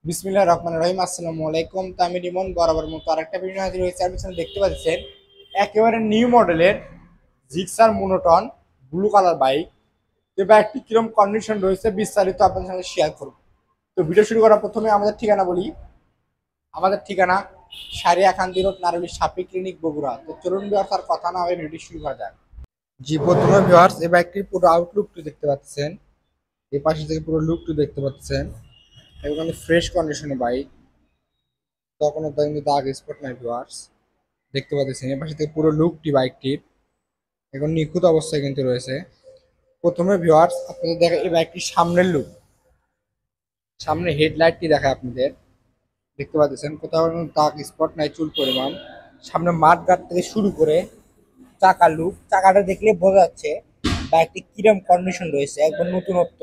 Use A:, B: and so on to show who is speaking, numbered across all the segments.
A: বিসমিল্লাহির রহমানির রহিম। আসসালামু আলাইকুম। তো আমি রিমন বরাবর মতো আরেকটা ভিডিও হাজির হয়েছে। আপনি পিছনে দেখতে পাচ্ছেন একেবারে নিউ মডেলের Gixxer monotone blue colour bike. তো বাইকটি কিরকম কন্ডিশন রয়েছে বিস্তারিত আপনাদের সঙ্গে শেয়ার করব। তো ভিডিও শুরু করার প্রথমে আমাদের ঠিকানা বলি। আমাদের ঠিকানা সারিয়া খান্দি রোড, নারুলি সাপি ক্লিনিক, বগুড়া। তো চলুন ভিউয়ার্স, আর কথা না হয় ভিডিও শুরু করা যাক। জি, প্রথমে ভিউয়ার্স এই বাইকটির পুরো আউটলুকটি দেখতে পাচ্ছেন। এই পাশে থেকে পুরো লুকটি দেখতে পাচ্ছেন। একদম ফ্রেশ কন্ডিশনে বাইক, তখন কিন্তু দাগ স্পট নাই ভিউয়ার্স, দেখতে পাচ্ছেন। এর পাশে থেকে পুরো লুকটি বাইকটির এখন নিখুঁত অবস্থায় কিন্তু রয়েছে। প্রথমে ভিউয়ার্স আপনাদের দেখা এই বাইকটির সামনের লুক, সামনে হেডলাইটটি দেখায় আপনাদের, দেখতে পাচ্ছেন কোথাও কোনো দাগ স্পট নাই, চুল পরিমাণ। সামনে মাঠ গার্ড থেকে শুরু করে চাকা লুক, চাকাটা দেখলে বোঝা যাচ্ছে বাইকটি কিরম কন্ডিশন রয়েছে, একবার নতুনত্ব,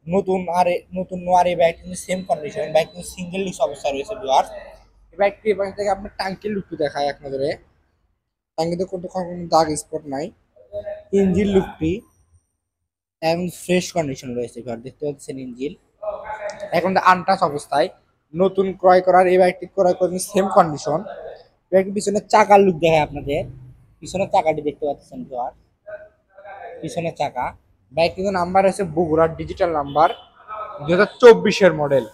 A: নতুন আর নতুন আর এই বাইক কিন্তু সেম কন্ডিশন, বাইক কিন্তু সিঙ্গেল লিস অবস্থায় রয়েছে ভিউয়ার্স। এই বাইকটি এবার থেকে আপনার টাঙ্কির লুকটি দেখায় এক নজরে। টাঙ্কিতে কোনো দাগ স্পট নাই। ইঞ্জিন লুকটি একদম ফ্রেশ কন্ডিশন রয়েছে ভিউয়ার, দেখতে পাচ্ছেন ইঞ্জিন এখন আনটাচ অবস্থায়। নতুন ক্রয় করার এই বাইকটি ক্রয় করেন সেম কন্ডিশন। বাইকের পিছনে চাকার লুক দেখায় আপনাদের, পিছনের চাকাটি দেখতে পাচ্ছেন ভিউয়ার, পিছনের চাকা। বাইক কিন্তু নাম্বার আছে বগুড়ার ডিজিটাল নাম্বার, 2024-এর মডেল।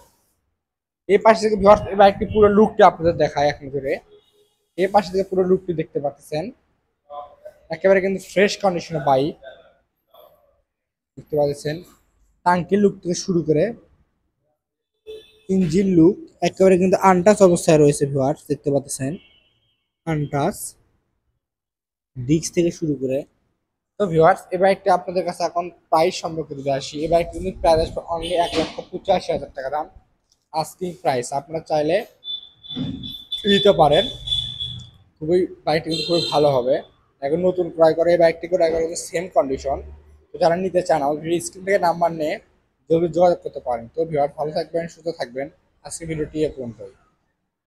A: এই পাশে থেকে ভিউয়ার এই বাইকটি পুরো লুকটি আপনাদের দেখায় এক নজরে। এই পাশে থেকে পুরো লুকটি দেখতে পাচ্ছেন, একেবারে কিন্তু ফ্রেশ কন্ডিশনের বাইক, দেখতে পাচ্ছেন। টাঙ্কির লুক থেকে শুরু করে ইঞ্জিন লুক একেবারে কিন্তু আনটাচ অবস্থায় রয়েছে ভিউয়ার্স, দেখতে পাচ্ছেন। আনটাচ ডিস্ক থেকে শুরু করে। তো ভিউয়ার্স এই বাইকটা আপনাদের কাছে এখন প্রাইস সম্পর্কে যদি আসি, এই বাইকটি কিন্তু প্রাইস অনলি 1,85,000 টাকা দাম, আস্কিং প্রাইস। আপনারা চাইলে নিতে পারেন, খুবই বাইকটি কিন্তু খুবই ভালো হবে। এখন নতুন ক্রয় করে এই বাইকটি করে একবার সেম কন্ডিশন। তো যারা নিতে চান আমাদের স্ক্রিন থেকে নাম্বার নিয়ে যোগাযোগ করতে পারেন। তো ভিউয়ার্স ভালো থাকবেন, সুস্থ থাকবেন। আজকে ভিডিওটি এ পর্যন্তই।